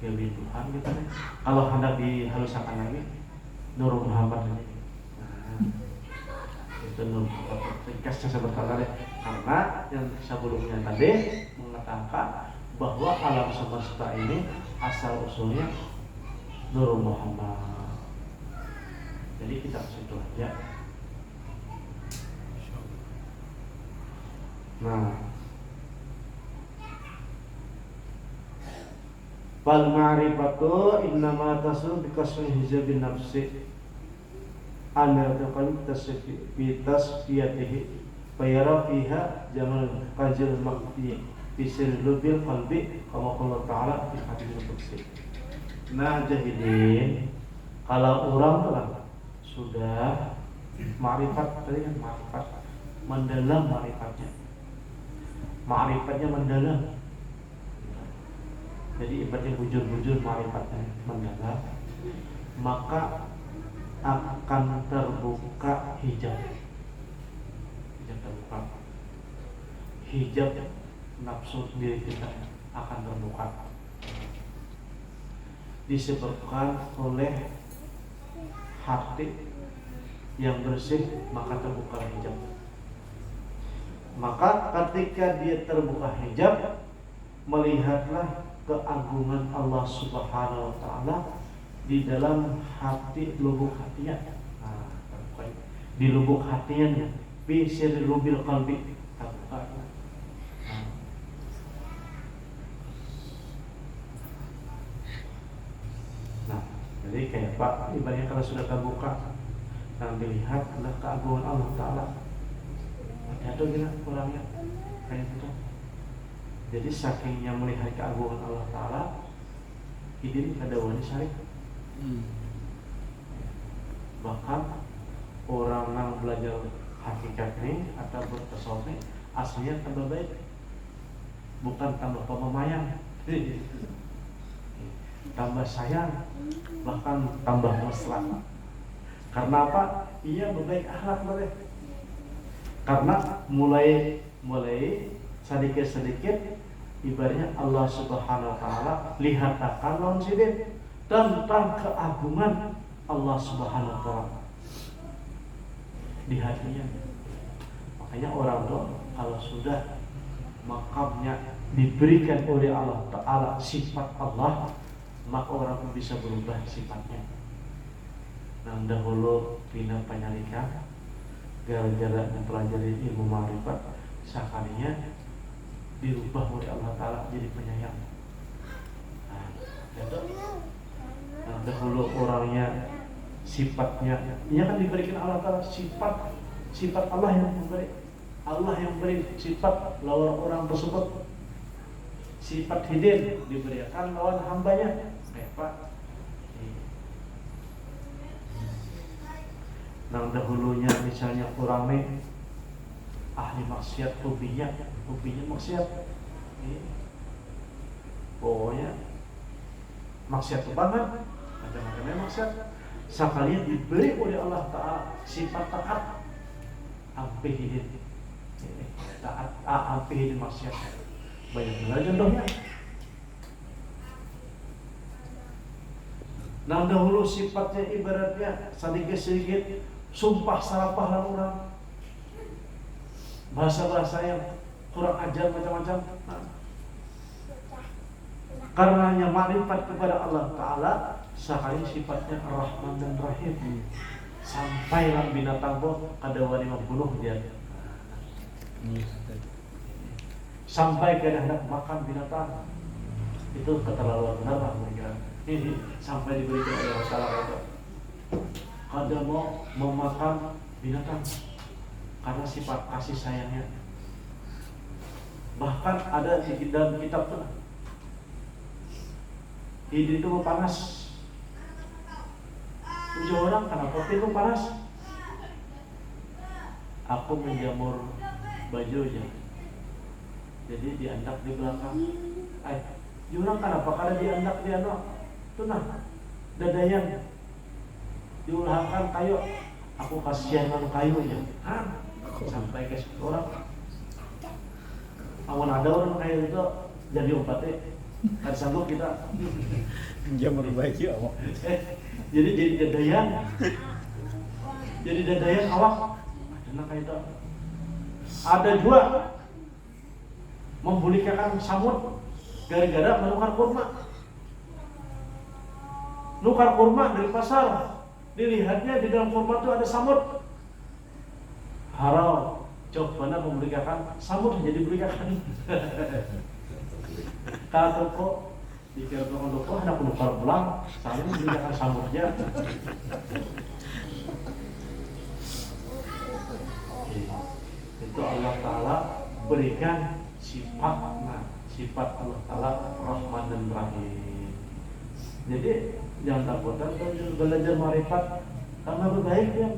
Jadi Tuhan kita nih. Kalau hendak dihaluskan lagi, Nur Muhammad ini. Nah, itu Nur Muhammad. Ringkasnya sebentar deh. Karena yang sebelumnya tadi mengatakan bahwa alam semesta ini asal usulnya Nur Muhammad. Jadi kita ke situ aja. Nah, fal ma'rifatu innama tasul bi kasri hijabin nafsi anna taqal tasfiyatihi fayara fiha jamal qajil maqti fi sirrubil qalbi kama qala ta'ala fi hadits qudsi. Nah, jahilin kalau orang telah sudah ma'rifat, tadi kan ma'rifat mendalam, ma'rifatnya mendalam. Jadi ibaratnya bujur-bujur ma'rifatnya mendalam, maka akan terbuka hijab terbuka. Hijab nafsu diri kita akan terbuka, disebabkan oleh hati yang bersih, maka terbuka hijab. Maka ketika dia terbuka hijab, melihatlah keagungan Allah Subhanahu wa Ta'ala di dalam hati, lubuk hatinya. Nah, di lubuk hatinya, bi sirrubil qalbi. Nah, jadi kayak Pak, ibaratnya kalau sudah terbuka dan dilihat adalah keagungan Allah Ta'ala. Ada gila orangnya kayak gitu. Jadi sakingnya melihat keagungan Allah Ta'ala, ini ada wani syarif. Bahkan orang yang belajar hakikat ini atau bertasawuf ini aslinya tambah baik, bukan tambah pemamayang, tambah sayang, bahkan tambah mesra. Karena apa? Ia berbaik akhlak boleh. Karena mulai sedikit ibaratnya Allah Subhanahu wa Ta'ala lihat akan lawan sidin tentang keagungan Allah Subhanahu wa Ta'ala di hatinya. Makanya orang tuh kalau sudah makamnya diberikan oleh Allah Ta'ala sifat Allah, maka orang pun bisa berubah sifatnya. Nah, dahulu bina penyalikan gara-gara mempelajari ilmu ma'rifat, sekalinya dirubah oleh Allah Ta'ala jadi penyayang. Nah, dahulu orangnya sifatnya, ia kan diberikan Allah Ta'ala sifat Allah yang memberi. Allah yang beri sifat lawan orang tersebut. Sifat hidin diberikan lawan hambanya. Pak. Nah, dahulunya misalnya orang ini ahli maksiat, hobinya maksiat. Pokoknya maksiat banget, macam-macamnya maksiat. Sekalian diberi oleh Allah Ta'ala sifat taat, ampe hidin taat, ampe hidin maksiat. Banyak juga contohnya. Nah, dahulu sifatnya ibaratnya sedikit-sedikit sumpah salah orang, bahasa-bahasa yang kurang ajar macam-macam. Nah, karenanya makrifat kepada Allah Ta'ala, sekali sifatnya Rahman dan Rahim. Sampailah binatang pun kada wani membunuh dia. Sampai ke hendak makan binatang, itu keterlaluan benar mereka. Ini sampai diberikan oleh Allah itu. Kada mau memakan binatang karena sifat kasih sayangnya. Bahkan ada di dalam kitab pun, hidin itu panas, Puja orang kenapa pintu panas? Aku menjamur baju aja. Jadi diandak di belakang. Jurang kenapa? Karena diandak di anak. Tunah dadayan. Diulahkan kayu. Aku kasihan dengan kayunya. Sampai ke orang. Awan ada orang kayu itu jadi obatnya. Kan sanggup kita. Jamur baju awak. Jadi dadayan. Jadi dadayan awak. Ada kayak itu. Ada juga membulikakan samut gara-gara menukar kurma. Nukar kurma dari pasar, dilihatnya di dalam kurma itu ada samut. Haram, coba membulikakan samut jadi bulikakan. Kalau toko dikira toko ada penukar pulang, saling membulikakan samutnya. Itu Allah Ta'ala berikan sifat Allah Ta'ala Rahman dan Rahim. Jadi jangan takutan kalau belajar marifat tambah berbaik ya.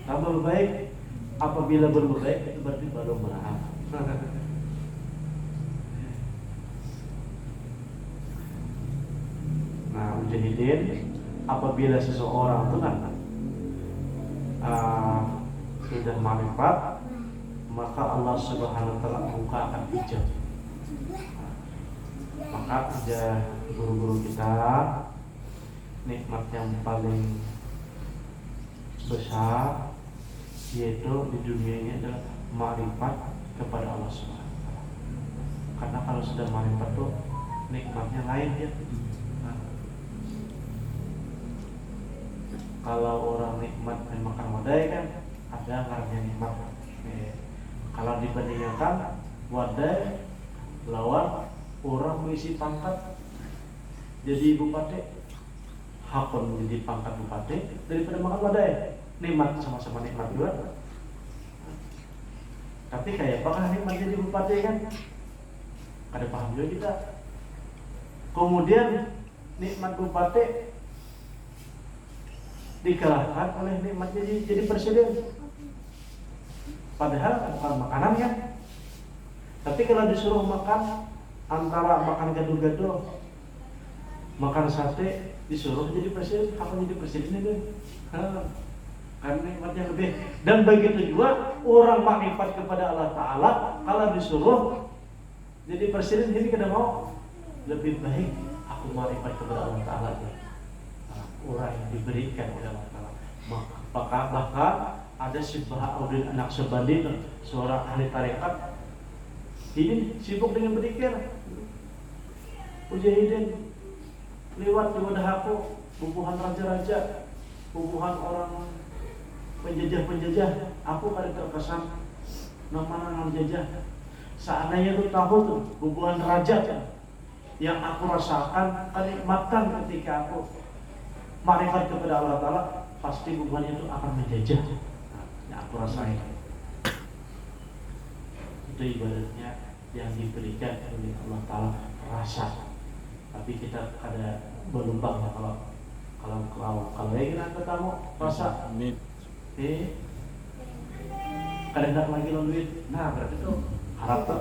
Tambah berbaik. Apabila berbaik itu berarti baru meraham. Nah, mujahidin, apabila seseorang itu sudah marifat, maka Allah Subhanahu wa taala bukakan hijab. Maka ada guru-guru kita, nikmat yang paling besar yaitu di dunia ini adalah marifat kepada Allah Subhanahu wa taala. Karena kalau sudah marifat tuh nikmatnya lain ya. Kalau orang nikmat makan wadai kan ada ngarannya nikmat. Kalau dibandingkan wadai lawan orang mengisi pangkat jadi bupati, hakon menjadi pangkat bupati daripada makan wadai. Nikmat sama-sama nikmat juga. Tapi kayak apakah nikmat jadi bupati kan? Ada paham juga kita. Kemudian nikmat bupati dikalahkan oleh nikmat jadi presiden. Padahal bukan makanan ya. Tapi kalau disuruh makan antara makan gado-gado, makan sate, disuruh jadi presiden, apa jadi presiden itu? Karena nikmatnya lebih. Dan begitu juga orang makrifat kepada Allah Ta'ala, kalau disuruh jadi presiden, jadi kita mau lebih baik aku makrifat kepada Allah Ta'ala. Orang yang diberikan oleh Allah Ta'ala. Bahkan ada si Bahauddin anak Subandi, seorang ahli tarekat, ini sibuk dengan berzikir. Mujahidin lewat di wadah aku, bubuhan raja-raja, bubuhan orang penjajah-penjajah, aku kadang terkesan nama jajah. Seandainya lu tahu tuh bubuhan raja yang aku rasakan, kenikmatan ketika aku marifat kepada Allah Ta'ala, pasti bubuhan itu akan menjajah. Yang aku rasain itu ibaratnya yang diberikan oleh Allah Ta'ala rasa. Tapi kita ada berlumbang ya kalau lagi nanti kamu rasa kadang lagi lo duit, nah berarti itu harap tuh.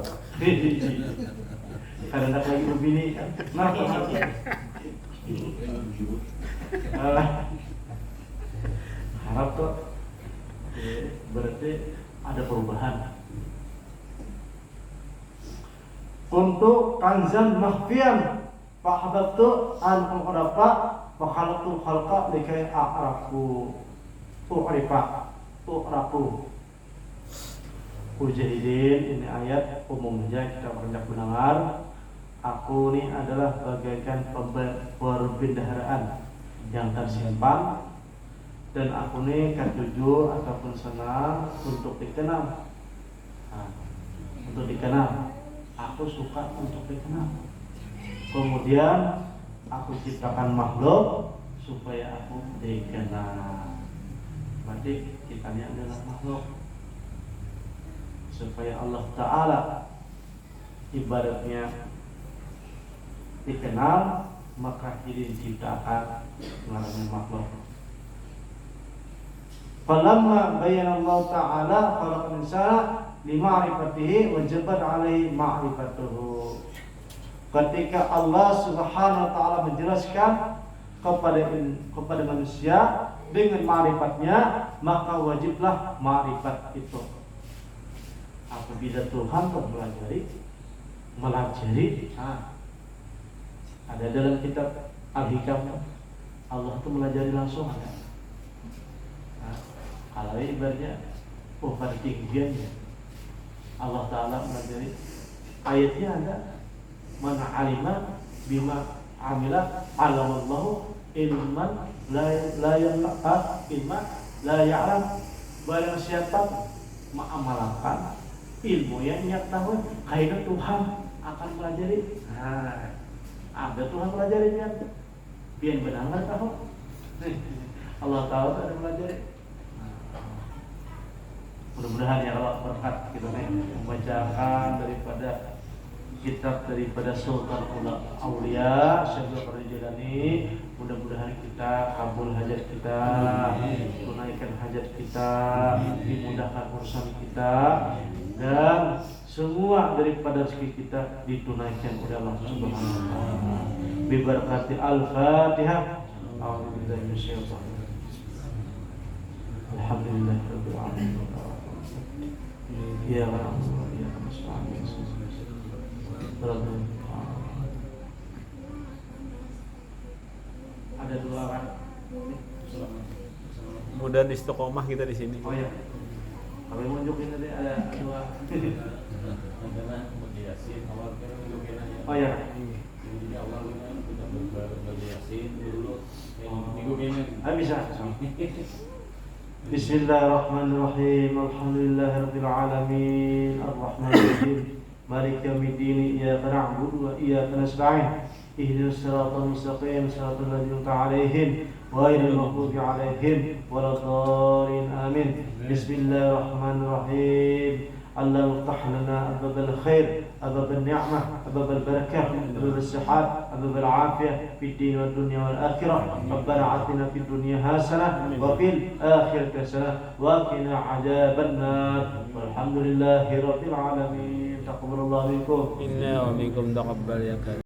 Kadang lagi lo bini, nah berarti harap tuh berarti ada perubahan. Untuk kanzan mahfian fahadatu an al-qadafa wa khalaqtul khalqa likai a'rafu u'rafu. Mujahidin, ini ayat umumnya kita pernah mendengar. Aku ini adalah bagaikan perbendaharaan yang tersimpan, dan aku ini katuju ataupun senang untuk dikenal. Untuk dikenal, aku suka untuk dikenal. Kemudian aku ciptakan makhluk supaya aku dikenal. Berarti kita ini adalah makhluk supaya Allah Ta'ala ibaratnya dikenal, maka jadi diciptakan ngaranna makhluk. Falamma bayyana Allah Ta'ala khalaqal insana lima'rifatihi wajibat alaihi ma'rifatuhu. Ketika Allah Subhanahu wa taala menjelaskan kepada manusia dengan ma'rifatnya, maka wajiblah ma'rifat itu. Apabila Tuhan melajari, ada dalam kitab Al-Hikam, Allah itu melajari langsung ada. Kalau ibaratnya pada tinggiannya Allah Ta'ala melajari, ayatnya ada, man alima bima amila alamallahu ilman la ilman la ya'lam. Barang siapa mengamalkan ilmu yang tahu, kaidah Tuhan akan melajari. Ada Tuhan melajarinya, biar benar tahu. Allah tahu ada melajari. Mudah-mudahan ya Allah berkat kita membacakan daripada kitab daripada Sultan Aulia Syekh Abdul Jilani. Mudah-mudahan kita kabul hajat kita, tunaikan hajat kita, dimudahkan urusan kita, dan semua daripada rezeki kita ditunaikan oleh Allah Subhanahu wa taala. Bi barakati Al-Fatihah. A'udzubillahi minasyaitonir rajim. Alhamdulillahirabbil alamin. Ya Allah, ya Rabbana. Ada dua orang. Mudah istiqomah kita di sini. Oh ya. Kami munjukin tadi ada dua. Oh ya. Bisa. Bismillahirrahmanirrahim. Alhamdulillahirabbil alamin. Arrahmanirrahim. Maliki yaumiddin. Iyyaka na'budu wa iyyaka nasta'in. Ihdinas siratal mustaqim. Siratal ladzina an'amta 'alaihim ghairil maghdubi 'alaihim waladdallin. Amin. Bismillahirrahmanirrahim. Allah افتح لنا أبواب الخير، أبواب النعمة، أبواب البركة، أبواب الصحة، أبواب العافية في الدين والدنيا والآخرة. ربنا آتنا في الدنيا حسنة وفي الآخرة حسنة وقنا عذاب النار. والحمد لله رب العالمين. تقبل الله منكم. Inna wa minkum taqabbal ya karim.